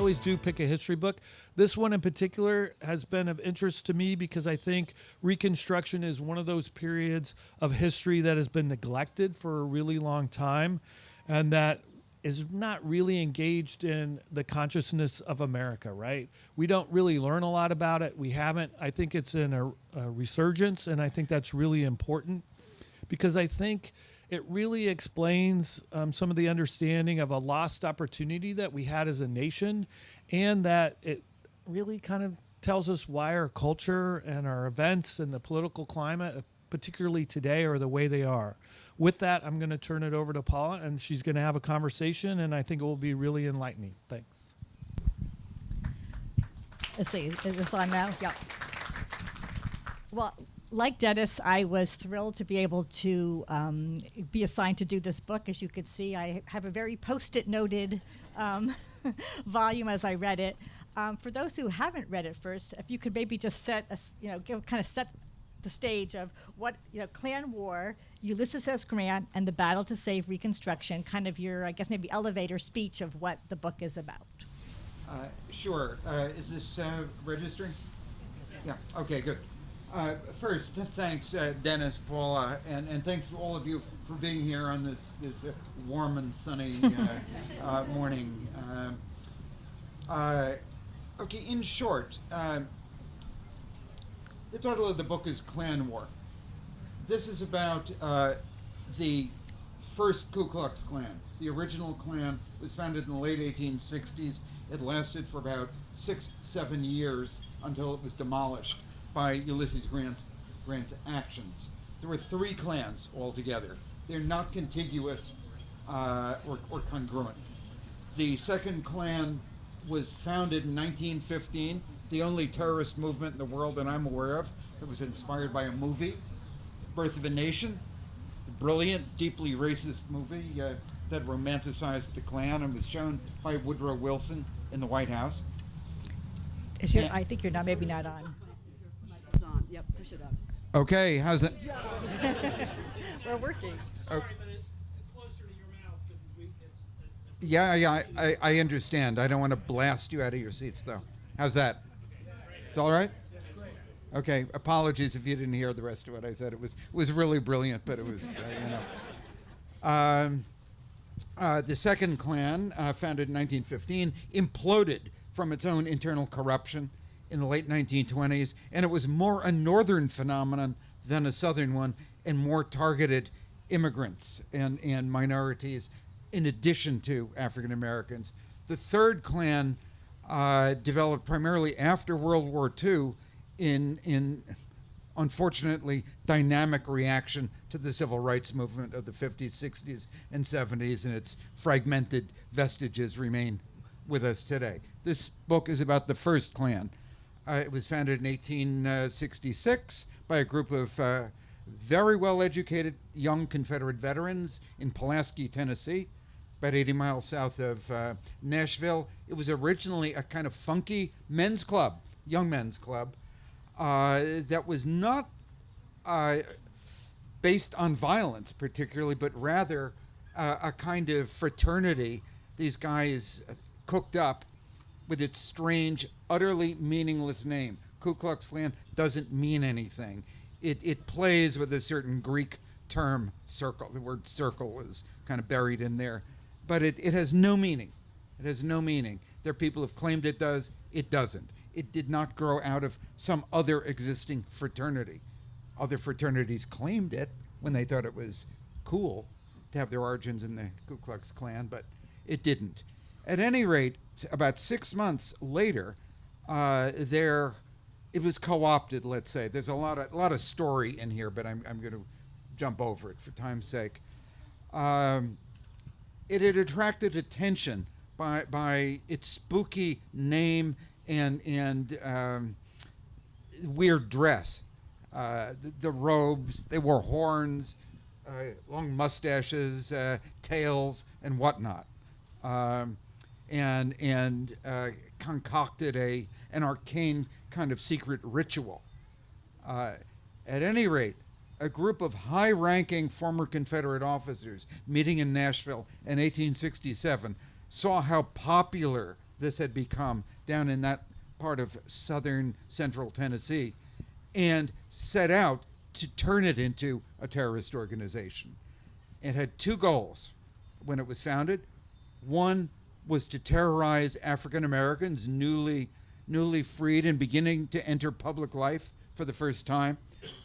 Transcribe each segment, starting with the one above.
always do pick a history book. This one in particular has been of interest to me because I think Reconstruction is one of those periods of history that has been neglected for a really long time, and that is not really engaged in the consciousness of America, right? We don't really learn a lot about it. We haven't. I think it's in a resurgence, and I think that's really important because I think it really explains some of the understanding of a lost opportunity that we had as a nation, and that it really kind of tells us why our culture and our events and the political climate, particularly today, are the way they are. With that, I'm going to turn it over to Paula, and she's going to have a conversation, and I think it will be really enlightening. Thanks. Let's see, is this on now? Yeah. Well, like Dennis, I was thrilled to be able to be assigned to do this book. As you could see, I have a very post-it noted volume as I read it. For those who haven't read it first, if you could maybe just set the stage of what, Klan War, Ulysses S. Grant, and the battle to save Reconstruction, kind of your, I guess, maybe elevator speech of what the book is about. Sure. Is this registering? Yeah. Okay, good. First, thanks, Dennis, Paula, and thanks to all of you for being here on this warm and sunny morning. Okay, in short, the title of the book is Klan War. This is about the first Ku Klux Klan. The original Klan was founded in the late 1860s. It lasted for about 6-7 years until it was demolished by Ulysses Grant's actions. There were 3 clans altogether. They're not contiguous or congruent. The second Klan was founded in 1915, the only terrorist movement in the world that I'm aware of that was inspired by a movie, Birth of a Nation, a brilliant, deeply racist movie that romanticized the Klan and was shown by Woodrow Wilson in the White House. I think you're maybe not on. It's on. Yep, push it up. Okay, how's that? We're working. Sorry, but it's closer to your mouth. Yeah, I understand. I don't want to blast you out of your seats, though. How's that? It's all right? Okay, apologies if you didn't hear the rest of what I said. It was really brilliant, but it was, the second Klan, founded in 1915, imploded from its own internal corruption in the late 1920s, and it was more a northern phenomenon than a southern one, and more targeted immigrants and minorities in addition to African Americans. The third Klan developed primarily after World War II in unfortunately dynamic reaction to the civil rights movement of the 50s, 60s, and 70s, and its fragmented vestiges remain with us today. This book is about the first Klan. It was founded in 1866 by a group of very well-educated young Confederate veterans in Pulaski, Tennessee, about 80 miles south of Nashville. It was originally a kind of funky men's club, young men's club, that was not based on violence particularly, but rather a kind of fraternity these guys cooked up with its strange, utterly meaningless name. Ku Klux Klan doesn't mean anything. It plays with a certain Greek term, circle. The word circle is kind of buried in there. But it has no meaning. It has no meaning. There are people who've claimed it does. It doesn't. It did not grow out of some other existing fraternity. Other fraternities claimed it when they thought it was cool to have their origins in the Ku Klux Klan, but it didn't. At any rate, about 6 months later, it was co-opted, let's say. There's a lot of story in here, but I'm going to jump over it for time's sake. It had attracted attention by its spooky name and weird dress. The robes, they wore horns, long mustaches, tails, and whatnot. And concocted an arcane kind of secret ritual. At any rate, a group of high-ranking former Confederate officers meeting in Nashville in 1867 saw how popular this had become down in that part of southern central Tennessee, and set out to turn it into a terrorist organization. It had two goals when it was founded. One was to terrorize African Americans newly freed and beginning to enter public life for the first time,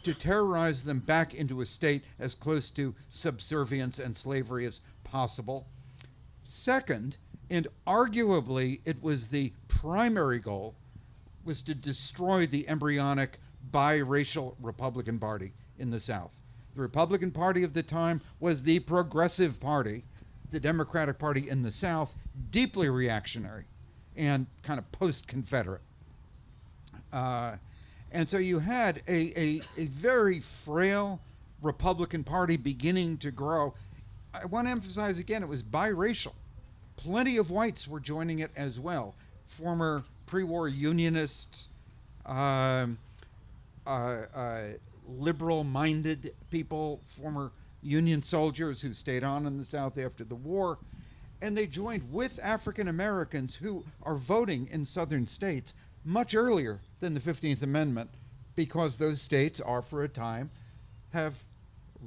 to terrorize them back into a state as close to subservience and slavery as possible. Second, and arguably it was the primary goal, was to destroy the embryonic biracial Republican Party in the South. The Republican Party of the time was the progressive party, the Democratic Party in the South, deeply reactionary and kind of post-Confederate. And so you had a very frail Republican Party beginning to grow. I want to emphasize again, it was biracial. Plenty of whites were joining it as well. Former pre-war Unionists, liberal-minded people, former Union soldiers who stayed on in the South after the war. And they joined with African Americans who are voting in southern states much earlier than the 15th Amendment, because those states are, for a time, have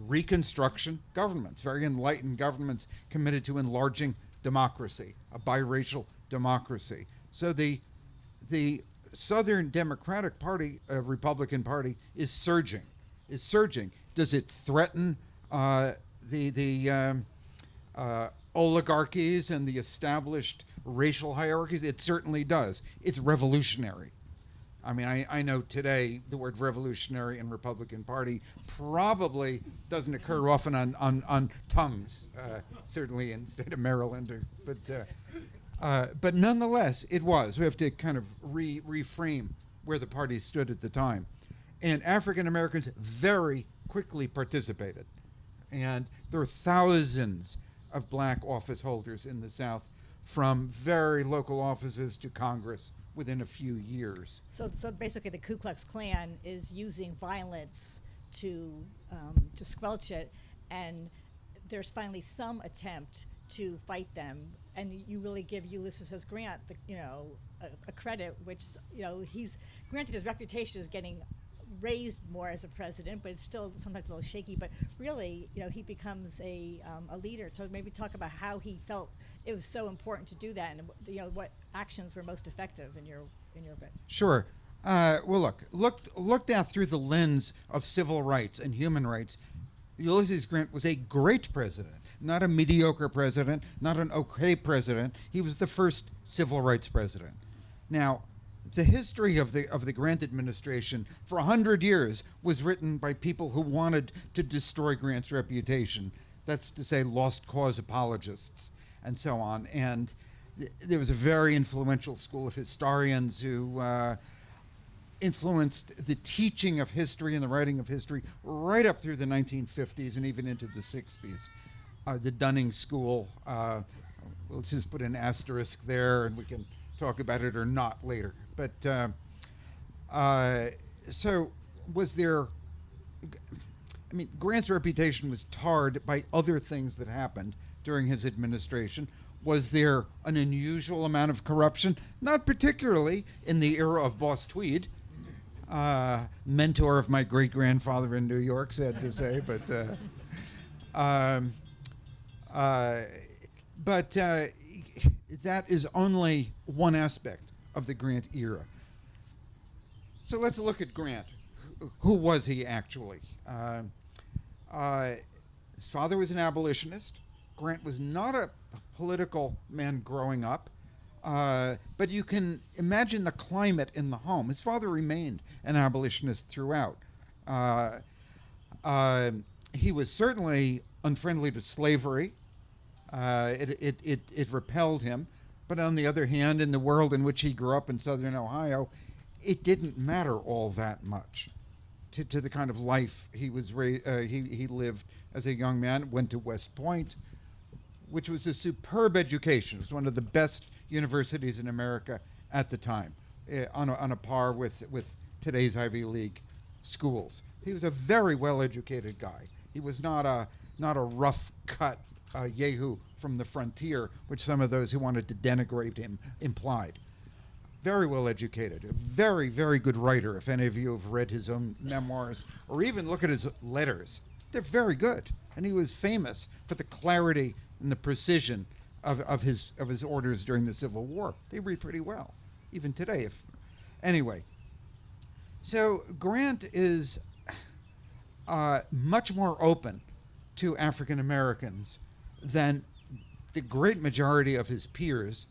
Reconstruction governments, very enlightened governments committed to enlarging democracy, a biracial democracy. So the Southern Democratic Party, Republican Party, is surging. Does it threaten the oligarchies and the established racial hierarchies? It certainly does. It's revolutionary. I mean, I know today the word revolutionary and Republican Party probably doesn't occur often on tongues, certainly in the state of Maryland. But nonetheless, it was. We have to kind of reframe where the party stood at the time. And African Americans very quickly participated. And there are thousands of black office holders in the South, from very local offices to Congress within a few years. So basically, the Ku Klux Klan is using violence to squelch it, and there's finally some attempt to fight them. And you really give Ulysses S. Grant, a credit, which he's granted his reputation is getting raised more as a president, but it's still sometimes a little shaky. But really, he becomes a leader. So maybe talk about how he felt it was so important to do that, and what actions were most effective in your bit. Sure. Well, looked at through the lens of civil rights and human rights, Ulysses Grant was a great president, not a mediocre president, not an okay president. He was the first civil rights president. Now, the history of the Grant administration for 100 years was written by people who wanted to destroy Grant's reputation. That's to say, lost cause apologists and so on. And there was a very influential school of historians who influenced the teaching of history and the writing of history right up through the 1950s and even into the 60s. The Dunning School, we'll just put an asterisk there and we can talk about it or not later. But so was there, I mean, Grant's reputation was tarred by other things that happened during his administration. Was there an unusual amount of corruption? Not particularly in the era of Boss Tweed, mentor of my great-grandfather in New York, sad to say, but that is only one aspect of the Grant era. So let's look at Grant. Who was he actually? His father was an abolitionist. Grant was not a political man growing up, but you can imagine the climate in the home. His father remained an abolitionist throughout. He was certainly unfriendly to slavery. It repelled him. But on the other hand, in the world in which he grew up in southern Ohio, it didn't matter all that much to the kind of life he lived as a young man. Went to West Point, which was a superb education. It was one of the best universities in America at the time, on a par with today's Ivy League schools. He was a very well-educated guy. He was not a rough-cut Yehu from the frontier, which some of those who wanted to denigrate him implied. Very well educated, a very, very good writer. If any of you have read his own memoirs or even look at his letters, they're very good. And he was famous for the clarity and the precision of his orders during the Civil War. They read pretty well, even today. Anyway, so Grant is much more open to African Americans than the great majority of his peers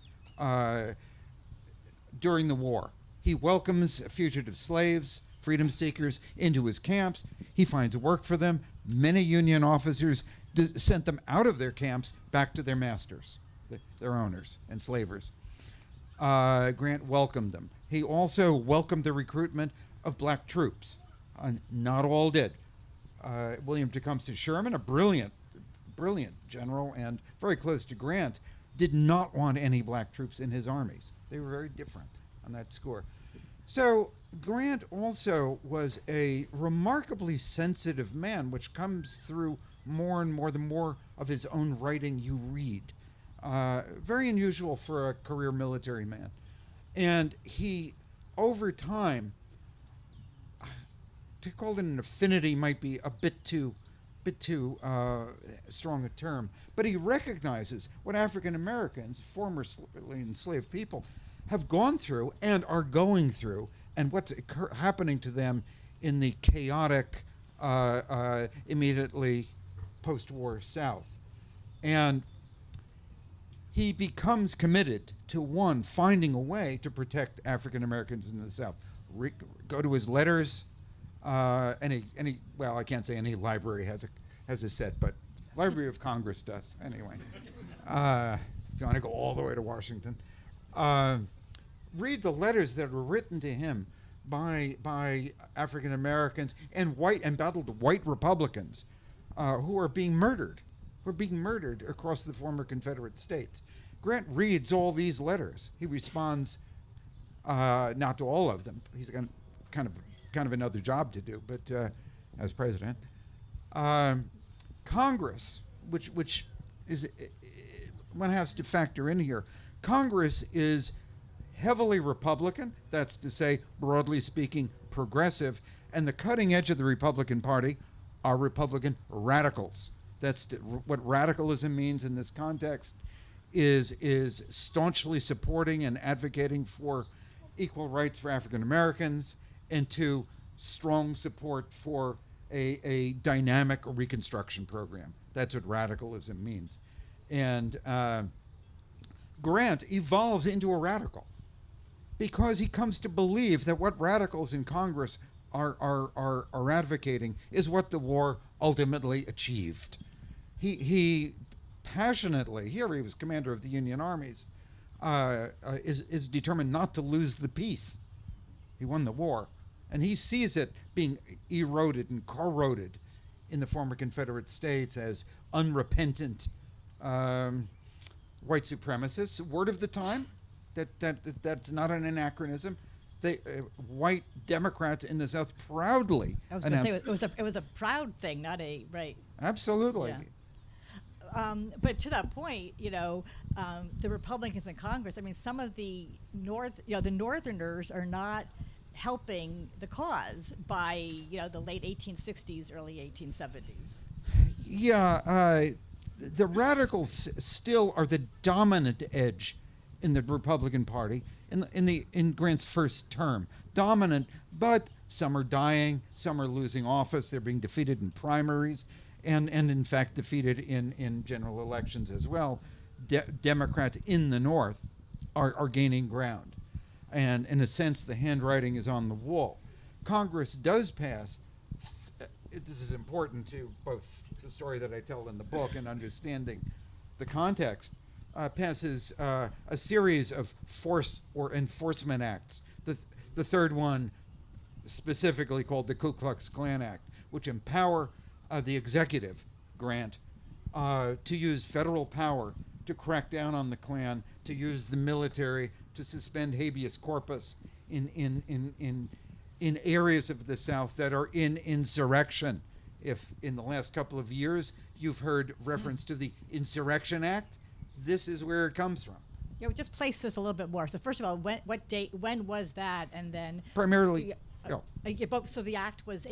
during the war. He welcomes fugitive slaves, freedom seekers into his camps. He finds work for them. Many Union officers sent them out of their camps back to their masters, their owners and slavers. Grant welcomed them. He also welcomed the recruitment of black troops. Not all did. William Tecumseh Sherman, a brilliant general and very close to Grant, did not want any black troops in his armies. They were very different on that score. So Grant also was a remarkably sensitive man, which comes through more and more the more of his own writing you read. Very unusual for a career military man. And he, over time, to call it an affinity might be a bit too strong a term, but he recognizes what African Americans, formerly enslaved people, have gone through and are going through, and what's happening to them in the chaotic, immediately post-war South. And he becomes committed to, one, finding a way to protect African Americans in the South. Go to his letters. Well, I can't say any library has a set, but Library of Congress does anyway. If you want to go all the way to Washington, read the letters that were written to him by African Americans and embattled white Republicans who are being murdered. Who are being murdered across the former Confederate states. Grant reads all these letters. He responds not to all of them. He's got kind of another job to do, but as president, Congress, which is one has to factor in here. Congress is heavily Republican. That's to say, broadly speaking, progressive, and the cutting edge of the Republican Party are Republican radicals. That's what radicalism means in this context. Is staunchly supporting and advocating for equal rights for African Americans, and to strong support for a dynamic Reconstruction program. That's what radicalism means. And Grant evolves into a radical because he comes to believe that what radicals in Congress are advocating is what the war ultimately achieved. He passionately, here he was commander of the Union armies, is determined not to lose the peace. He won the war. And he sees it being eroded and corroded in the former Confederate States as unrepentant white supremacists. Word of the time, that's not an anachronism. White Democrats in the South proudly I was going to say it was a proud thing, not a right. Absolutely. Yeah. But to that point, the Republicans in Congress. I mean, some of the the Northerners are not helping the cause by the late 1860s, early 1870s. Yeah, the radicals still are the dominant edge in the Republican Party in Grant's first term. Dominant, but some are dying, some are losing office. They're being defeated in primaries, and in fact defeated in general elections as well. Democrats in the North are gaining ground. And in a sense, the handwriting is on the wall. Congress does pass, this is important to both the story that I tell in the book and understanding the context, passes a series of force or enforcement acts. The third one specifically called the Ku Klux Klan Act, which empower the executive, Grant, to use federal power to crack down on the Klan, to use the military to suspend habeas corpus in areas of the South that are in insurrection. If in the last couple of years you've heard reference to the Insurrection Act. This is where it comes from. Yeah, we just place this a little bit more. So first of all, when was that? And then Primarily, so the act was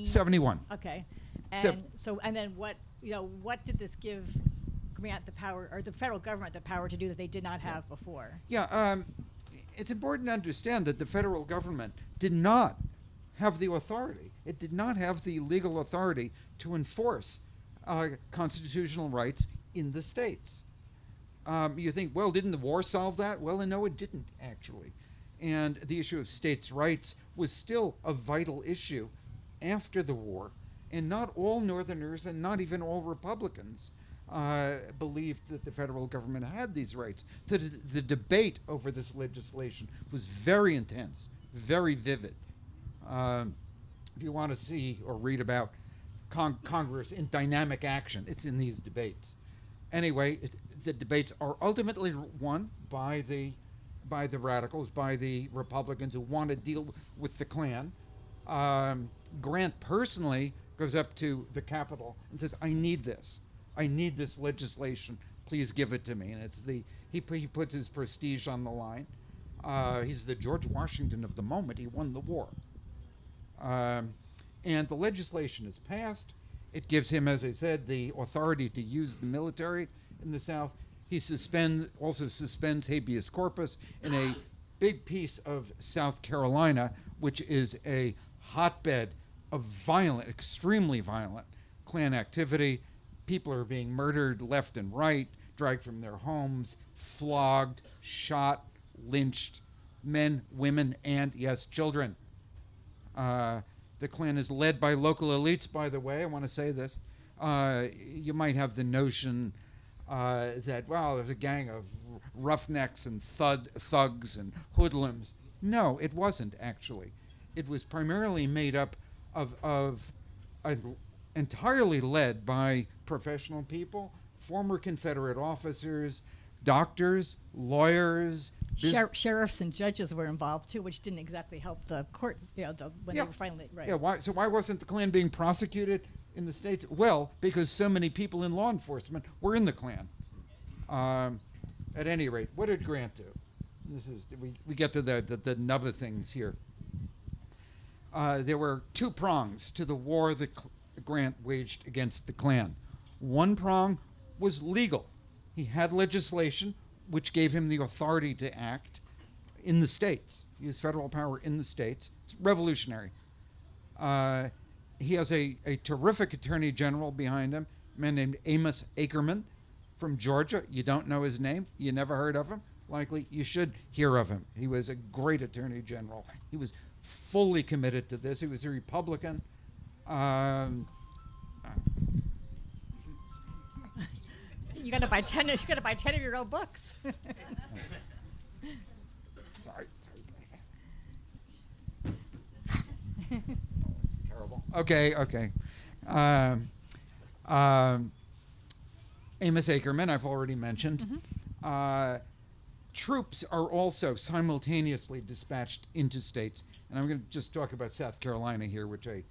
71. Okay, Sev- and then what did this give grant the power, or the federal government the power to do that they did not have before? Yeah, it's important to understand that the federal government did not have the authority. It did not have the legal authority to enforce constitutional rights in the states. You think, well, didn't the war solve that? Well, no, it didn't, actually. And the issue of states' rights was still a vital issue after the war. And not all Northerners and not even all Republicans believed that the federal government had these rights. The debate over this legislation was very intense, very vivid. If you want to see or read about Congress in dynamic action, it's in these debates. Anyway, the debates are ultimately won by the radicals, by the Republicans who want to deal with the Klan. Grant personally goes up to the Capitol and says, I need this legislation. Please give it to me. And he puts his prestige on the line. He's the George Washington of the moment. He won the war. And the legislation is passed. It gives him, as I said, the authority to use the military in the South. He also suspends habeas corpus in a big piece of South Carolina, which is a hotbed of violent, extremely violent Klan activity. People are being murdered left and right, dragged from their homes, flogged, shot, lynched, men, women, and, yes, children. The Klan is led by local elites, by the way. I want to say this. You might have the notion that, well, there's a gang of roughnecks and thugs and hoodlums. No, it wasn't, actually. It was primarily made up of entirely led by professional people, former Confederate officers, doctors, lawyers. Sheriffs and judges were involved too, which didn't exactly help the courts. When they were finally right. Yeah. Why wasn't the Klan being prosecuted in the states? Well, because so many people in law enforcement were in the Klan. At any rate, what did Grant do? We get to the nub of things here. There were two prongs to the war that Grant waged against the Klan. One prong was legal. He had legislation which gave him the authority to act in the states, use federal power in the states. It's revolutionary. He has a terrific attorney general behind him, a man named Amos Ackerman from Georgia. You don't know his name. You never heard of him. Likely you should hear of him. He was a great attorney general. He was fully committed to this. He was a Republican. You got to buy 10. You got to buy 10 of your own books. Sorry. It's terrible. Okay. Amos Ackerman, I've already mentioned. Mm-hmm. Troops are also simultaneously dispatched into states. And I'm going to just talk about South Carolina here, which I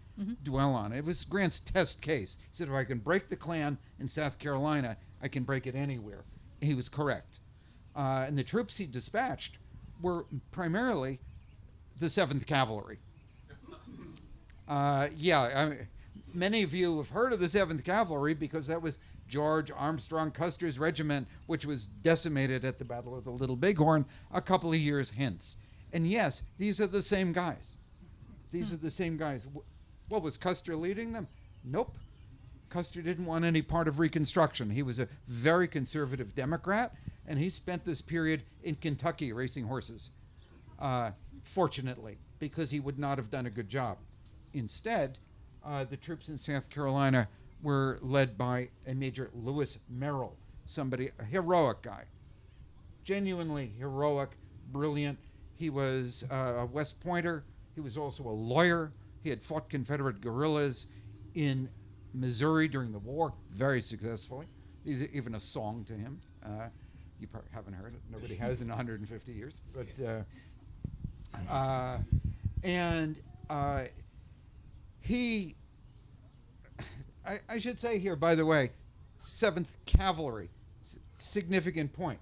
dwell on. It was Grant's test case. He said, if I can break the Klan in South Carolina, I can break it anywhere. He was correct. And the troops he dispatched were primarily the 7th Cavalry. Many of you have heard of the 7th Cavalry because that was George Armstrong Custer's regiment, which was decimated at the Battle of the Little Bighorn a couple of years hence. And yes, these are the same guys. These are the same guys. What, was Custer leading them? Nope. Custer didn't want any part of Reconstruction. He was a very conservative Democrat, and he spent this period in Kentucky racing horses, fortunately, because he would not have done a good job. Instead, the troops in South Carolina were led by a Major Lewis Merrill, a heroic guy, genuinely heroic, brilliant. He was a West Pointer. He was also a lawyer. He had fought Confederate guerrillas in Missouri during the war very successfully. There's even a song to him. You probably haven't heard it. Nobody has in 150 years. But I should say here, by the way, 7th Cavalry, significant point,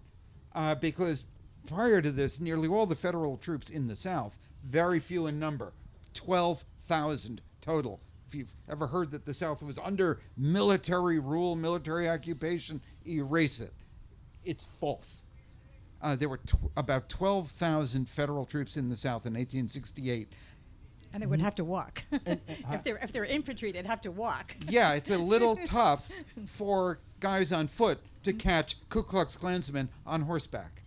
because prior to this, nearly all the federal troops in the South, very few in number, 12,000 total. If you've ever heard that the South was under military rule, military occupation, erase it. It's false. There were about 12,000 federal troops in the South in 1868. And they would have to walk. If they're infantry, they'd have to walk. Yeah, it's a little tough for guys on foot to catch Ku Klux Klansmen on horseback.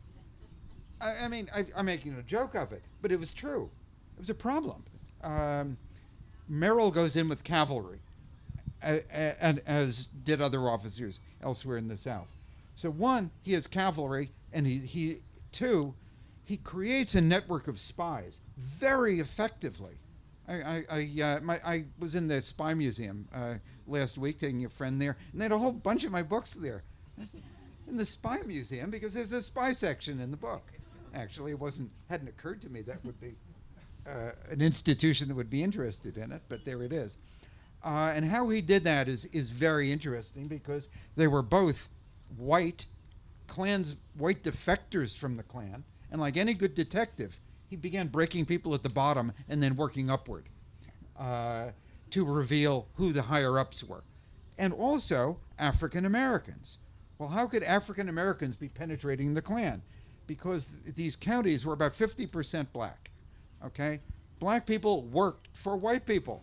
I mean, I'm making a joke of it, but it was true. It was a problem. Merrill goes in with cavalry, and as did other officers elsewhere in the South. So one, he has cavalry, and two, he creates a network of spies very effectively. I was in the Spy Museum last week, taking a friend there, and they had a whole bunch of my books there in the Spy Museum because there's a spy section in the book. Actually, hadn't occurred to me that would be an institution that would be interested in it, but there it is. And how he did that is very interesting because they were both white defectors from the Klan, and like any good detective, he began breaking people at the bottom and then working upward to reveal who the higher-ups were. And also African Americans. Well, how could African Americans be penetrating the Klan? Because these counties were about 50% black. Okay? Black people worked for white people.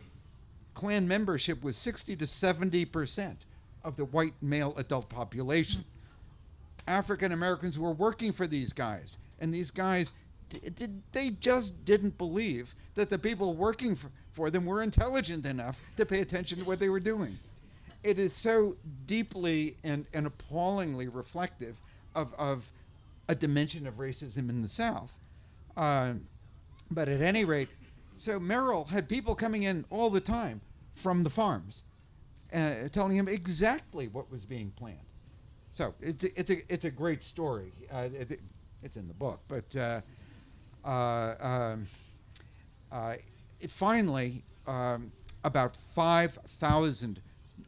Klan membership was 60 to 70% of the white male adult population. African Americans were working for these guys, and these guys they just didn't believe that the people working for them were intelligent enough to pay attention to what they were doing. It is so deeply and appallingly reflective of a dimension of racism in the South. But at any rate, so Merrill had people coming in all the time from the farms, telling him exactly what was being planned. So it's a great story. It's in the book, but finally, about 5,000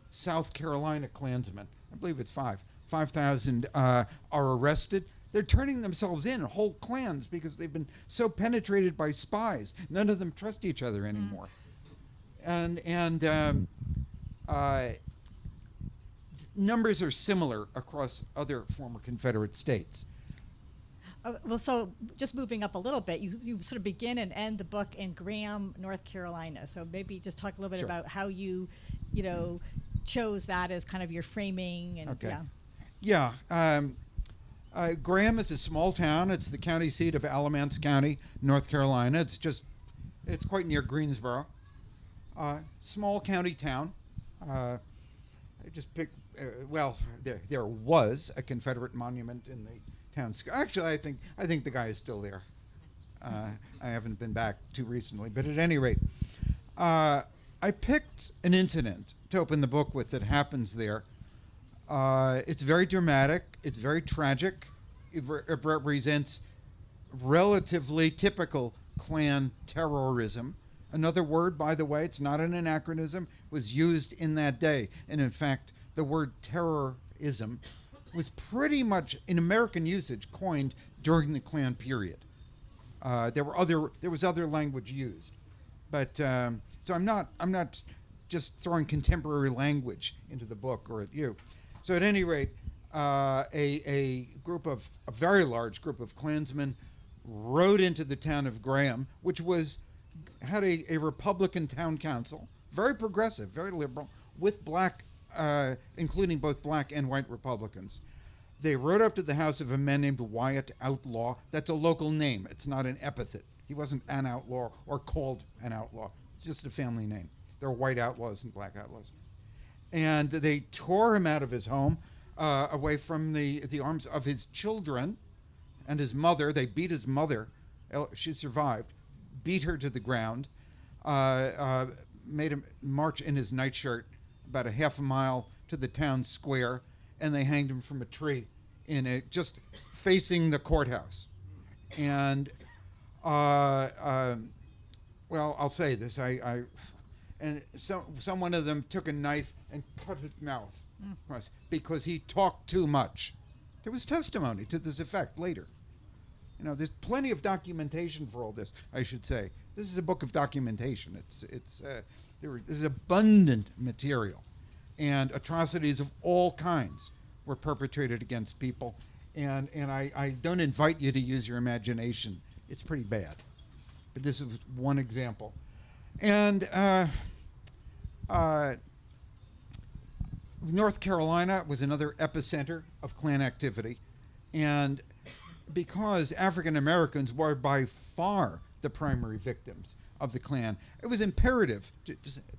South Carolina Klansmen, I believe it's 5,000 are arrested. They're turning themselves in, whole clans, because they've been so penetrated by spies. None of them trust each other anymore. And numbers are similar across other former Confederate states. Well, so just moving up a little bit, you sort of begin and end the book in Graham, North Carolina. So maybe just talk a little bit Sure. about how you chose that as kind of your framing. And Okay. Yeah. Graham is a small town. It's the county seat of Alamance County, North Carolina. It's quite near Greensboro. Small county town. I just picked. There was a Confederate monument in the town square. Actually, I think the guy is still there. I haven't been back too recently, but at any rate, I picked an incident to open the book with that happens there. It's very dramatic. It's very tragic. It represents relatively typical Klan terrorism. Another word, by the way, it's not an anachronism, was used in that day. And in fact, the word terrorism was pretty much in American usage coined during the Klan period. There was other language used, but so I'm not just throwing contemporary language into the book or at you. So at any rate, a very large group of Klansmen rode into the town of Graham, which had a Republican town council, very progressive, very liberal, with including both black and white Republicans. They rode up to the house of a man named Wyatt Outlaw. That's a local name. It's not an epithet. He wasn't an outlaw or called an outlaw. It's just a family name. There are white outlaws and black outlaws. And they tore him out of his home, away from the arms of his children and his mother. They beat his mother. She survived. Beat her to the ground. Made him march in his nightshirt about a half a mile to the town square, and they hanged him from a tree just facing the courthouse. And well, I'll say this: and some one of them took a knife and cut his mouth because he talked too much. There was testimony to this effect later. You know, there's plenty of documentation for all this, I should say. This is a book of documentation. There's abundant material, and atrocities of all kinds were perpetrated against people. And I don't invite you to use your imagination. It's pretty bad. But this is one example. And North Carolina was another epicenter of Klan activity. And because African Americans were by far the primary victims of the Klan, it was imperative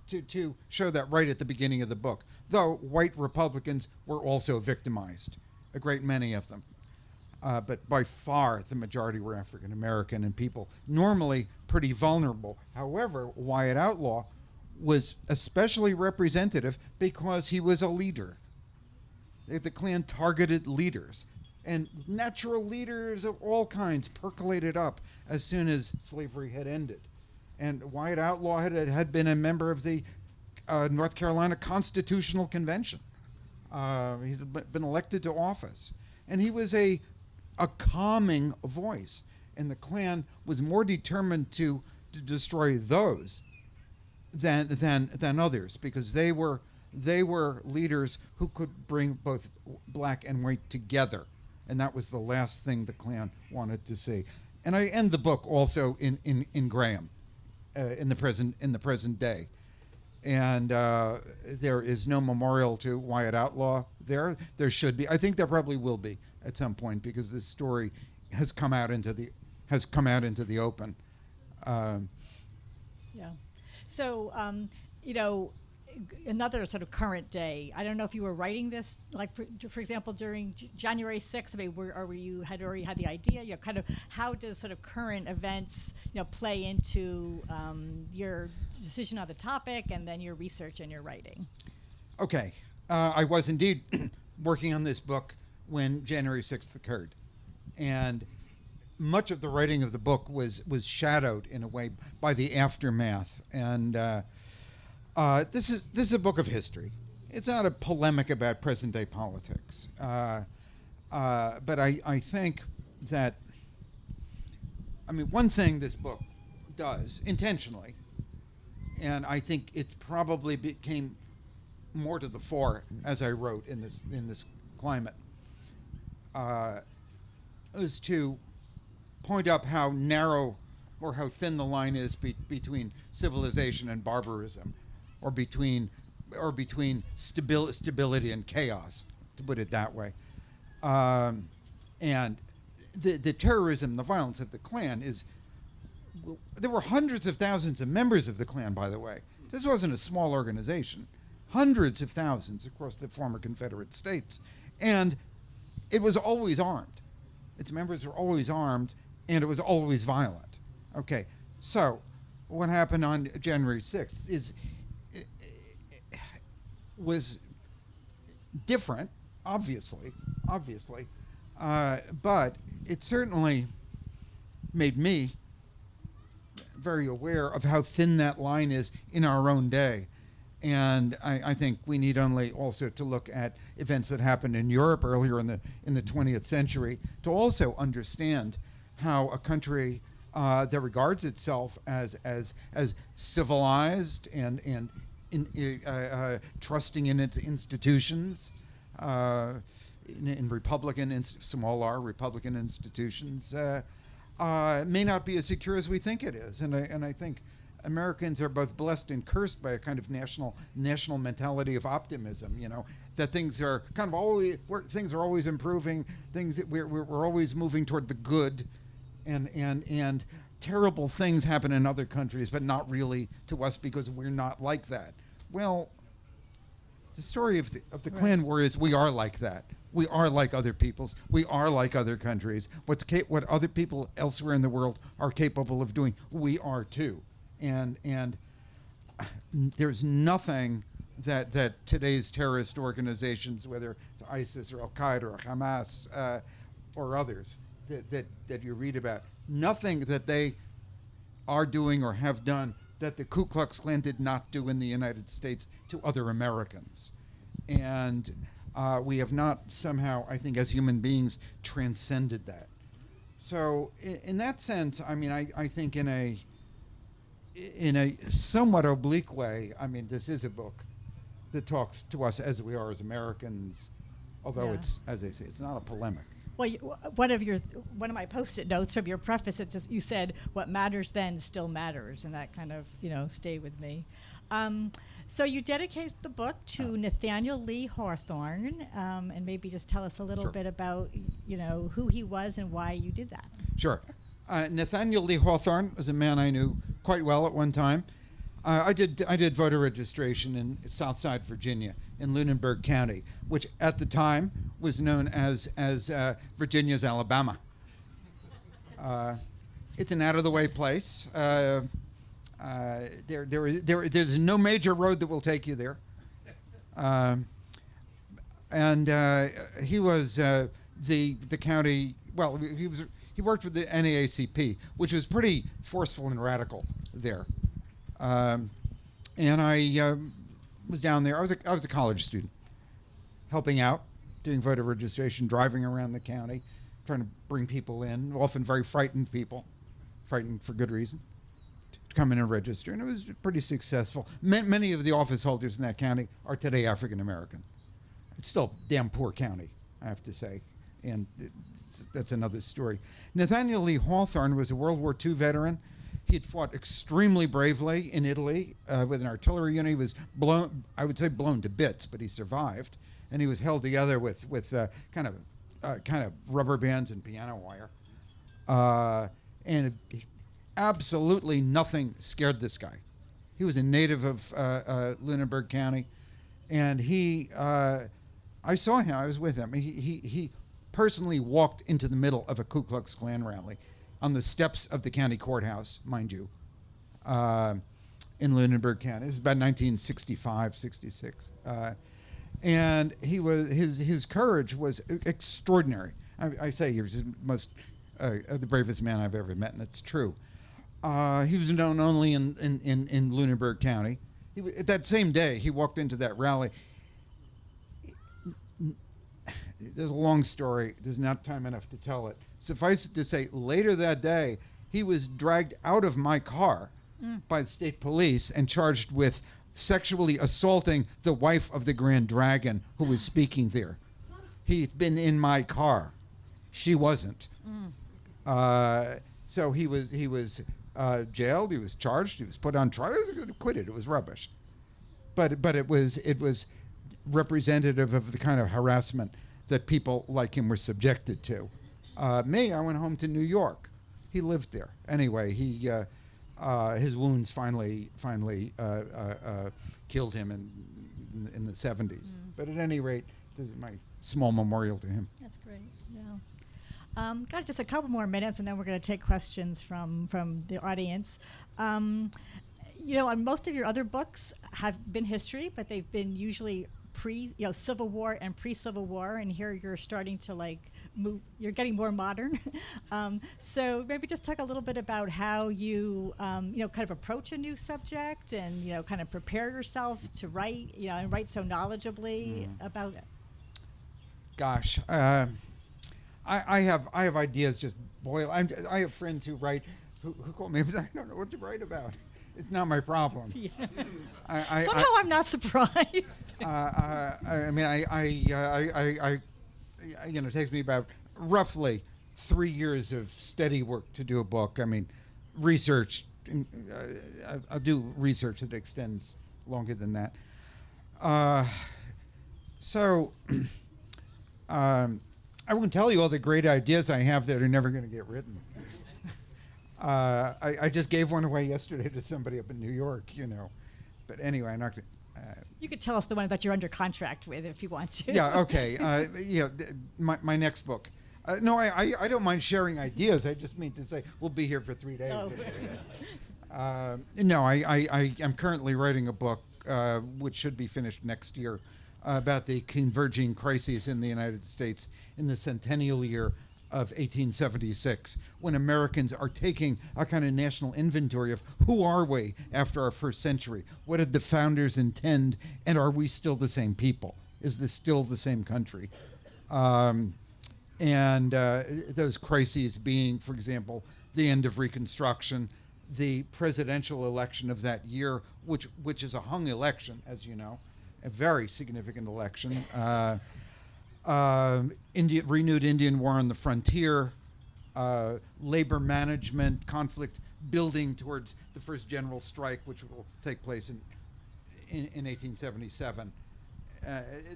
to show that right at the beginning of the book, though white Republicans were also victimized, a great many of them. But by far the majority were African American and people normally pretty vulnerable. However, Wyatt Outlaw was especially representative because he was a leader. The Klan targeted leaders, and natural leaders of all kinds percolated up as soon as slavery had ended. And Wyatt Outlaw had been a member of the North Carolina Constitutional Convention. He'd been elected to office. And he was a calming voice. And the Klan was more determined to destroy those than others, because they were leaders who could bring both black and white together. And that was the last thing the Klan wanted to see. And I end the book also in Graham, in the present day. And there is no memorial to Wyatt Outlaw there. There should be. I think there probably will be at some point, because this story has come out into the open. Yeah. So, another sort of current day. I don't know if you were writing this, like for example, during January 6th. I mean, you had already had the idea? Kind of how does sort of current events, play into your decision on the topic and then your research and your writing? Okay, I was indeed working on this book when January 6th occurred, and much of the writing of the book was shadowed in a way by the aftermath. And this is a book of history. It's not a polemic about present day politics. But I think that, one thing this book does intentionally, and I think it probably became more to the fore as I wrote in this climate, was to point up how narrow or how thin the line is between civilization and barbarism, or between stability and chaos, to put it that way. And the terrorism, the violence of the Klan there were hundreds of thousands of members of the Klan, by the way. This wasn't a small organization. Hundreds of thousands across the former Confederate States. And it was always armed. Its members were always armed, and it was always violent. Okay, so what happened on January 6th was different, obviously, but it certainly made me very aware of how thin that line is in our own day. And I think we need only also to look at events that happened in Europe earlier in the 20th century to also understand how a country that regards itself as civilized and trusting in its institutions, in Republican, small r, Republican institutions, may not be as secure as we think it is. And I think Americans are both blessed and cursed by a kind of national mentality of optimism. That things are kind of always improving. We're always moving toward the good, and terrible things happen in other countries, but not really to us because we're not like that. Well, the story of the Klan War is we are like that. We are like other peoples. We are like other countries. What other people elsewhere in the world are capable of doing, we are too. And there's nothing that today's terrorist organizations, whether it's ISIS or Al Qaeda or Hamas or others that you read about, nothing that they are doing or have done that the Ku Klux Klan did not do in the United States to other Americans. And we have not somehow, I think, as human beings, transcended that. So in that sense, I mean, I think in a somewhat oblique way, I mean, this is a book that talks to us as we are as Americans, although Yeah. it's, as they say, it's not a polemic. Well, one of my post-it notes from your preface, it just, you said, "What matters then still matters," and that kind of stayed with me. So you dedicated the book to Nathaniel Lee Hawthorne, and maybe just tell us a little Sure. bit about who he was and why you did that. Sure. Nathaniel Lee Hawthorne was a man I knew quite well at one time. I did voter registration in Southside, Virginia, in Lunenburg County, which at the time was known as Virginia's Alabama. It's an out-of-the-way place. There's no major road that will take you there. And he was the county. Well, he worked for the NAACP, which was pretty forceful and radical there. And I was down there. I was a college student, helping out, doing voter registration, driving around the county, trying to bring people in, often very frightened people, frightened for good reason, to come in and register. And it was pretty successful. Many of the office holders in that county are today African American. It's still a damn poor county, I have to say, and that's another story. Nathaniel Lee Hawthorne was a World War II veteran. He had fought extremely bravely in Italy with an artillery unit. He was blown to bits, but he survived, and he was held together with kind of rubber bands and piano wire, and absolutely nothing scared this guy. He was a native of Lunenburg County, and I saw him. I was with him. He personally walked into the middle of a Ku Klux Klan rally on the steps of the county courthouse, mind you, in Lunenburg County. This is about 1965, 66. And his courage was extraordinary. I say he was the bravest man I've ever met, and it's true. He was known only in Lunenburg County. That same day, he walked into that rally. There's a long story. There's not time enough to tell it. Suffice it to say, later that day, he was dragged out of my car by the state police and charged with sexually assaulting the wife of the Grand Dragon who was speaking there. He'd been in my car. She wasn't. So he was jailed. He was charged. He was put on trial. He was acquitted. It was rubbish. But it was representative of the kind of harassment that people like him were subjected to. I went home to New York. He lived there. Anyway, his wounds finally killed him in the 70s. But at any rate, this is my small memorial to him. That's great. Yeah. Got just a couple more minutes, and then we're going to take questions from the audience. Most of your other books have been history, but they've been usually Civil War and pre-Civil War, and here you're starting to move. You're getting more modern. So maybe just talk a little bit about how you kind of approach a new subject, and kind of prepare yourself to write, and write so knowledgeably about it. Gosh, I have ideas just boil. I have friends who write who call me, but I don't know what to write about. It's not my problem. Yeah. Somehow I'm not surprised. It takes me about roughly 3 years of steady work to do a book. I mean, research. I'll do research that extends longer than that. I won't tell you all the great ideas I have that are never going to get written. I just gave one away yesterday to somebody up in New York, But anyway, I'm not going to... You could tell us the one that you're under contract with if you want to. Yeah, okay. My next book. No, I don't mind sharing ideas. I just mean to say we'll be here for 3 days. Oh. No, I am currently writing a book which should be finished next year about the converging crises in the United States in the centennial year of 1876, when Americans are taking a kind of national inventory of who are we after our first century? What did the founders intend? And are we still the same people? Is this still the same country? Those crises being, for example, the end of Reconstruction, the presidential election of that year, which is a hung election, as you know, a very significant election. Renewed Indian War on the frontier, labor management, conflict building towards the first general strike, which will take place in 1877.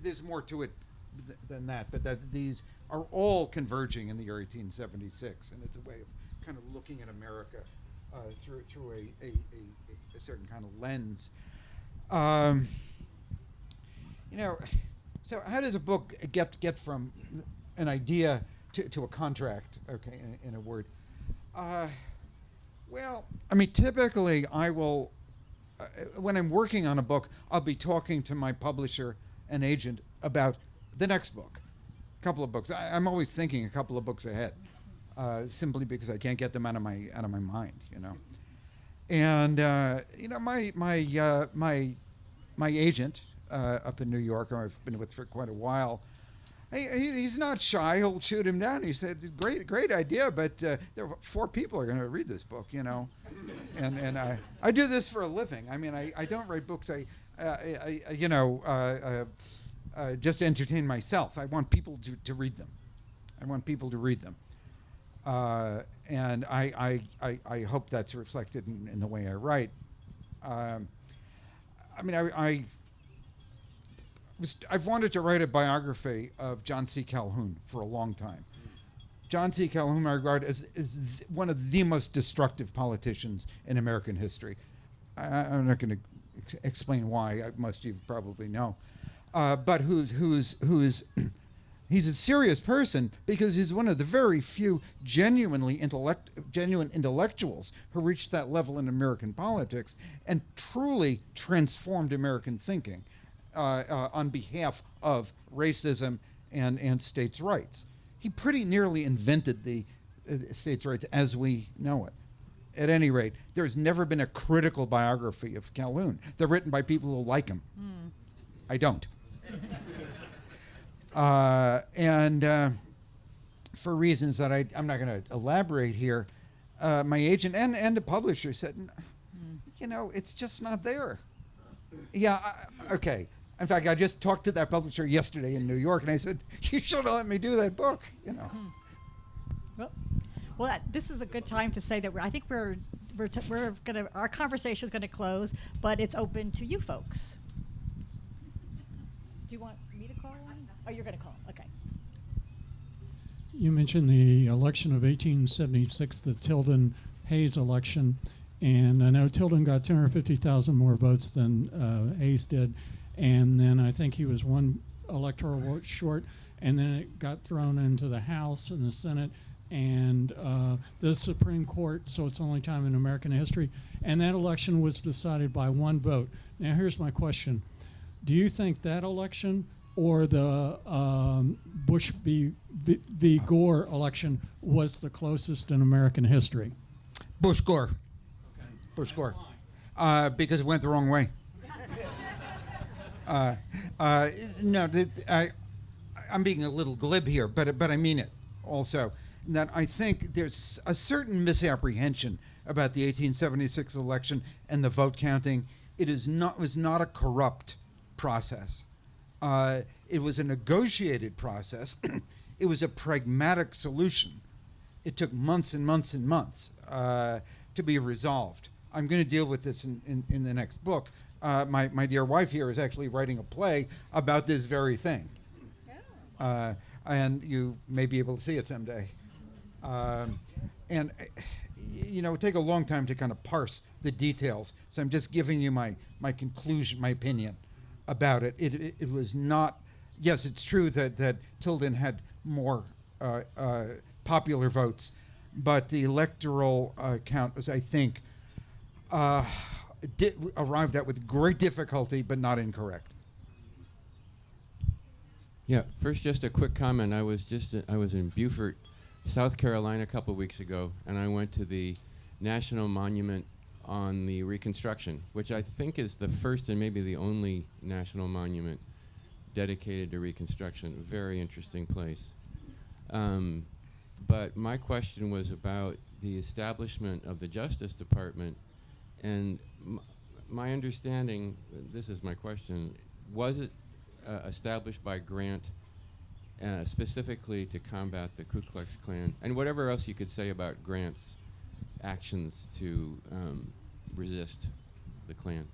There's more to it than that, but these are all converging in the year 1876, and it's a way of kind of looking at America through a certain kind of lens. So how does a book get from an idea to a contract? Okay, in a word. Well, I mean, typically I will, when I'm working on a book, I'll be talking to my publisher and agent about the next book, a couple of books. I'm always thinking a couple of books ahead, simply because I can't get them out of my mind, you know. And my agent up in New York, who I've been with for quite a while, he's not shy. He'll shoot him down. He said, "Great idea, but there are 4 people are going to read this book, you know." And I do this for a living. I mean, I don't write books. Just to entertain myself. I want people to read them. I want people to read them. And I hope that's reflected in the way I write. I've wanted to write a biography of John C. Calhoun for a long time. John C. Calhoun I regard as one of the most destructive politicians in American history. I'm not going to explain why. Most of you probably know. But he's a serious person because he's one of the very few genuine intellectuals who reached that level in American politics and truly transformed American thinking on behalf of racism and states' rights. He pretty nearly invented the states' rights as we know it. At any rate, there's never been a critical biography of Calhoun. They're written by people who like him. I don't. For reasons that I'm not going to elaborate here, my agent and the publisher said, it's just not there. Yeah, okay. In fact, I just talked to that publisher yesterday in New York, and I said, you should have let me do that book, you know. Well, this is a good time to say that I think our conversation is gonna close, but it's open to you folks. Do you want me to call on? Oh, you're gonna call. Okay. You mentioned the election of 1876, the Tilden-Hayes election, and I know Tilden got 250,000 more votes than Hayes did, and then I think he was one electoral vote short, and then it got thrown into the House and the Senate and the Supreme Court, so it's the only time in American history, and that election was decided by one vote. Now here's my question. Do you think that election or the Bush v. Gore election was the closest in American history? Bush Gore. Okay. Bush Gore. Because it went the wrong way. No, I'm being a little glib here, but I mean it also. That I think there's a certain misapprehension about the 1876 election and the vote counting. It was not a corrupt process. It was a negotiated process. It was a pragmatic solution. It took months and months and months to be resolved. I'm going to deal with this in the next book. My dear wife here is actually writing a play about this very thing. And you may be able to see it someday. It take a long time to kind of parse the details. So I'm just giving you my conclusion, my opinion about it. It was not. Yes, it's true that Tilden had more popular votes, but the electoral count was, I think, arrived at with great difficulty, but not incorrect. Yeah. First, just a quick comment. I was in Beaufort South Carolina a couple weeks ago, and I went to the National Monument on the Reconstruction, which I think is the first and maybe the only national monument dedicated to Reconstruction. Very interesting place. But my question was about the establishment of the Justice Department, and my understanding, this is my question, was it established by Grant specifically to combat the Ku Klux Klan, and whatever else you could say about Grant's actions to resist the Klan?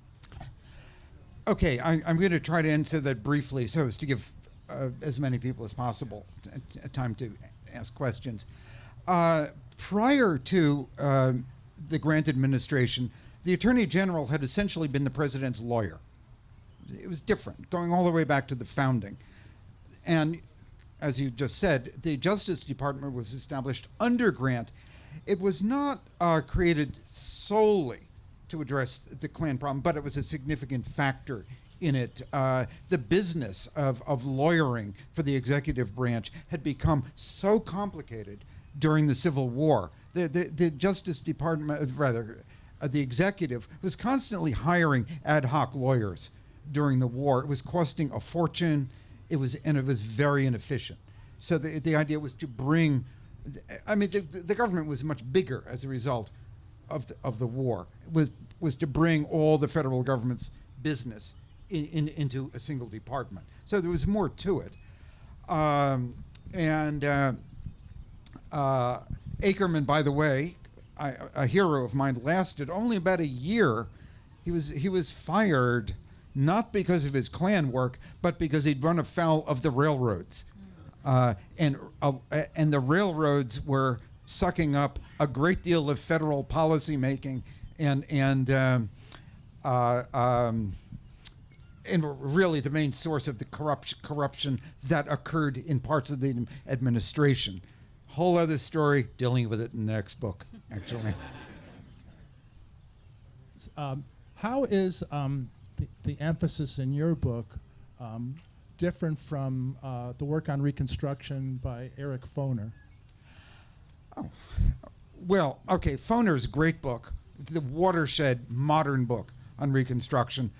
Okay, I'm going to try to answer that briefly so as to give as many people as possible time to ask questions. Prior to the Grant administration, the Attorney General had essentially been the president's lawyer. It was different, going all the way back to the founding. And as you just said, the Justice Department was established under Grant. It was not created solely to address the Klan problem, but it was a significant factor in it. The business of lawyering for the executive branch had become so complicated during the Civil War. The Justice Department, the executive, was constantly hiring ad hoc lawyers during the war. It was costing a fortune. It was very inefficient. So the idea was to bring, the government was much bigger as a result of the war. It was to bring all the federal government's business into a single department. So there was more to it. Ackerman, by the way, a hero of mine, lasted only about a year. He was fired not because of his Klan work, but because he'd run afoul of the railroads, and the railroads were sucking up a great deal of federal policy making and really the main source of the corruption that occurred in parts of the administration. Whole other story, dealing with it in the next book, actually. How is the emphasis in your book different from the work on Reconstruction by Eric Foner? Oh. Well, okay, Foner's great book, the watershed modern book on Reconstruction,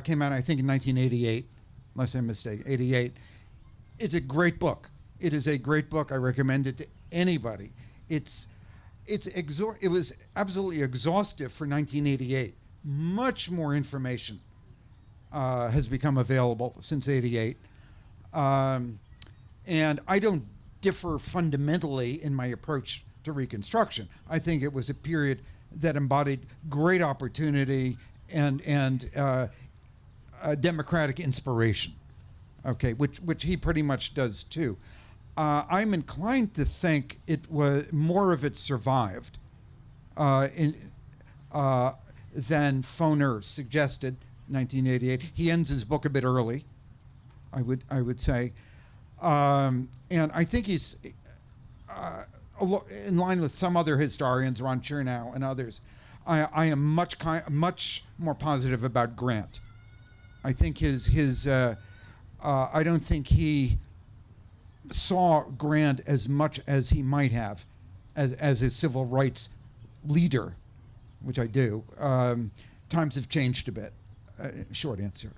came out, I think, in 1988, unless I'm mistaken, 88. It's a great book. It is a great book. I recommend it to anybody. It was absolutely exhaustive for 1988. Much more information has become available since 88. And I don't differ fundamentally in my approach to Reconstruction. I think it was a period that embodied great opportunity and democratic inspiration, okay, which he pretty much does too. I'm inclined to think more of it survived than Foner suggested, 1988. He ends his book a bit early, I would say, and I think he's in line with some other historians, Ron Chernow and others. I am much more positive about Grant. I think I don't think he saw Grant as much as he might have as a civil rights leader, which I do. Times have changed a bit. Short answer,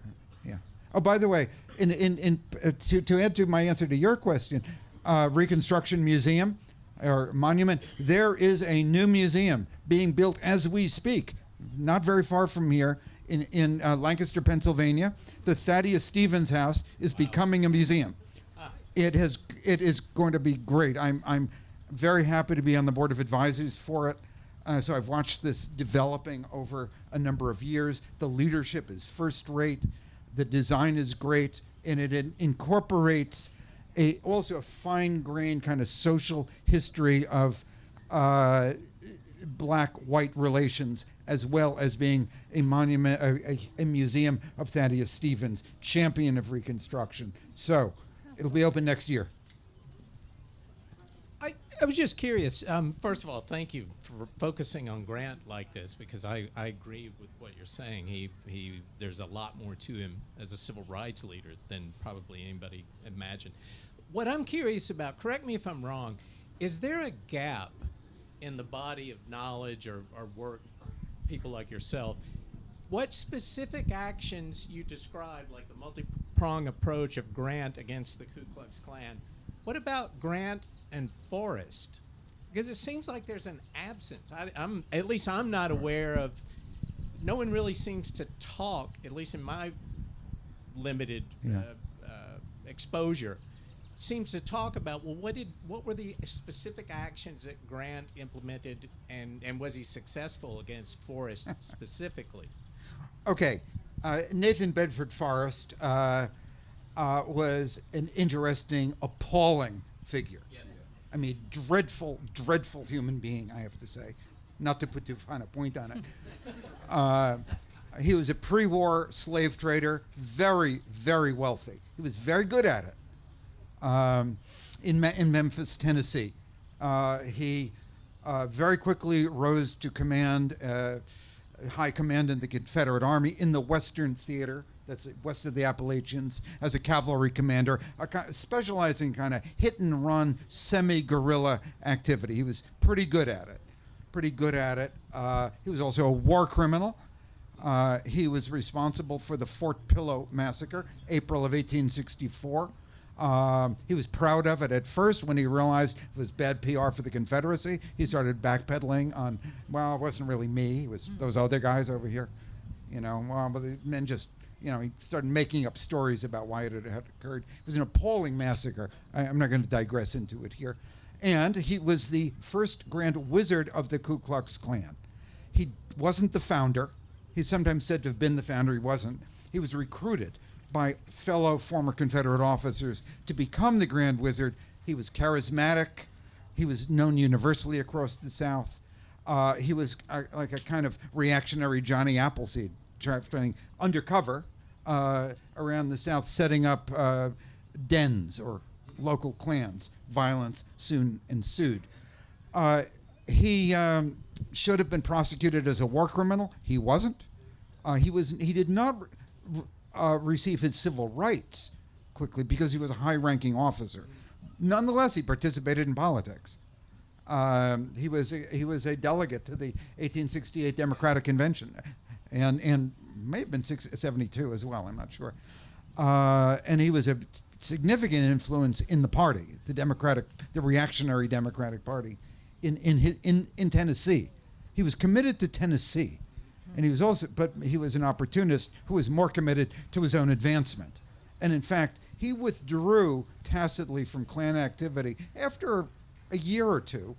yeah. Oh, by the way, to add to my answer to your question, Reconstruction Museum or Monument, there is a new museum being built as we speak, not very far from here in Lancaster, Pennsylvania. The Thaddeus Stevens House is becoming a museum. It is going to be great. I'm very happy to be on the board of advisors for it. So I've watched this developing over a number of years. The leadership is first rate. The design is great, and it incorporates also a fine-grained kind of social history of black-white relations, as well as being a monument, a museum of Thaddeus Stevens, champion of Reconstruction. So it'll be open next year. I was just curious. First of all, thank you for focusing on Grant like this, because I agree with what you're saying. There's a lot more to him as a civil rights leader than probably anybody imagined. What I'm curious about, correct me if I'm wrong, Is there a gap in the body of knowledge or work, people like yourself? What specific actions you described, like the multi-pronged approach of Grant against the Ku Klux Klan, what about Grant and Forrest? Because it seems like there's an absence. At least I'm not aware of. No one really seems to talk, at least in my limited exposure, seems to talk about, well, what were the specific actions that Grant implemented, and was he successful against Forrest specifically? Okay, Nathan Bedford Forrest was an interesting, appalling figure. Yes. I mean, dreadful, dreadful human being, I have to say. Not to put too fine a point on it. He was a pre-war slave trader, very, very wealthy. He was very good at it in Memphis, Tennessee. He very quickly rose to command, high command in the Confederate Army in the Western Theater, that's west of the Appalachians, as a cavalry commander, specializing kind of hit-and-run, semi-guerrilla activity. He was pretty good at it. He was also a war criminal. He was responsible for the Fort Pillow massacre, April of 1864. He was proud of it at first. When he realized it was bad PR for the Confederacy, he started backpedaling on, well, it wasn't really me. It was those other guys over here. But the men just, he started making up stories about why it had occurred. It was an appalling massacre. I'm not going to digress into it here. And he was the first Grand Wizard of the Ku Klux Klan. He wasn't the founder. He's sometimes said to have been the founder. He wasn't. He was recruited by fellow former Confederate officers to become the Grand Wizard. He was charismatic. He was known universally across the South. He was like a kind of reactionary Johnny Appleseed, traveling undercover around the South, setting up dens or local clans. Violence soon ensued. He should have been prosecuted as a war criminal. He wasn't. He did not receive his civil rights quickly because he was a high-ranking officer. Nonetheless, he participated in politics. He was a delegate to the 1868 Democratic Convention, and may have been 72 as well. I'm not sure. And he was a significant influence in the party, the reactionary Democratic Party, in Tennessee. He was committed to Tennessee, and he was an opportunist who was more committed to his own advancement. And in fact, he withdrew tacitly from Klan activity after a year or two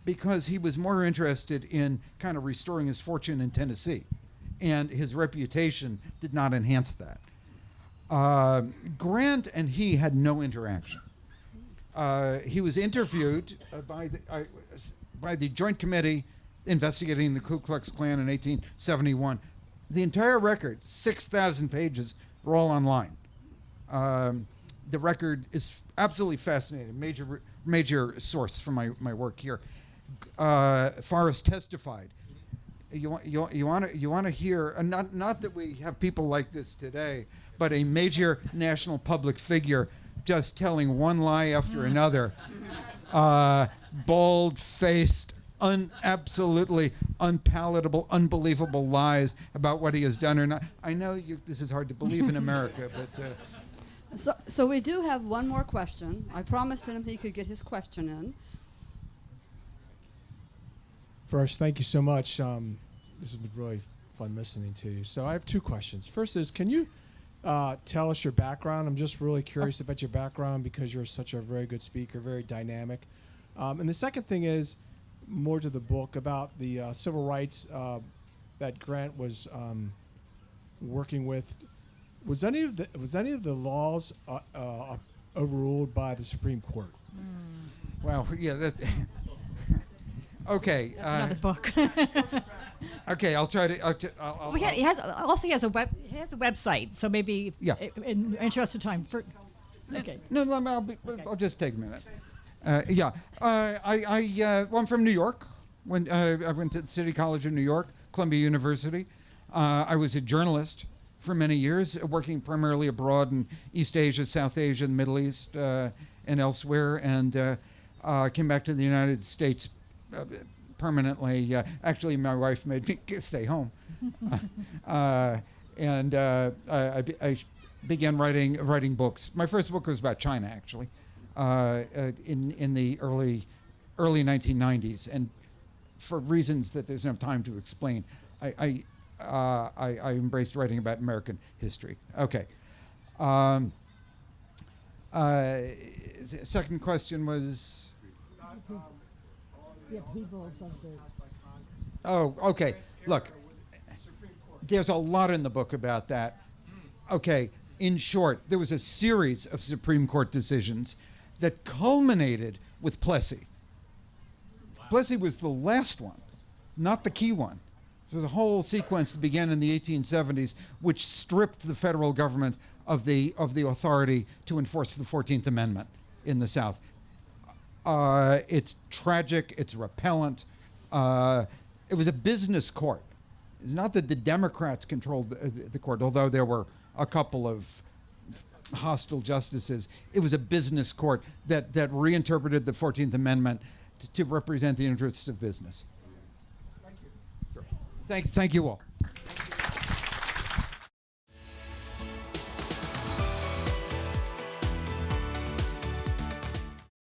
because he was more interested in kind of restoring his fortune in Tennessee, and his reputation did not enhance that. Grant and he had no interaction. He was interviewed by the Joint Committee investigating the Ku Klux Klan in 1871. The entire record, 6,000 pages, are all online. The record is absolutely fascinating. Major source for my work here. Forrest testified. You want to hear, not that we have people like this today, but a major national public figure just telling one lie after another, bold-faced, absolutely unpalatable, unbelievable lies about what he has done or not. I know this is hard to believe in America, but... So we do have one more question. I promised him he could get his question in. First, thank you so much. This has been really fun listening to you. So I have two questions. First is, can you tell us your background? I'm just really curious about your background because you're such a very good speaker, very dynamic. And the second thing is more to the book about the civil rights that Grant was working with. Was any of the laws overruled by the Supreme Court? Well, yeah. Okay. That's another book. Okay, I'll try to. He has a website, so maybe in interest of time. Okay. No, I'll just take a minute. I'm from New York. I went to the City College of New York, Columbia University. I was a journalist for many years, working primarily abroad in East Asia, South Asia, the Middle East, and elsewhere. And came back to the United States permanently. Actually, my wife made me stay home. And I began writing books. My first book was about China, actually, in the early 1990s, and for reasons that there's no time to explain, I embraced writing about American history. Okay. The second question was. The upheavals of the. Oh, okay. Look, there's a lot in the book about that. Okay, in short, there was a series of Supreme Court decisions that culminated with Plessy. Plessy was the last one, not the key one. There was a whole sequence that began in the 1870s, which stripped the federal government of the authority to enforce the 14th Amendment in the South. It's tragic. It's repellent. It was a business court. It's not that the Democrats controlled the court, although there were a couple of hostile justices. It was a business court that reinterpreted the 14th Amendment to represent the interests of business. Thank you. Thank you all.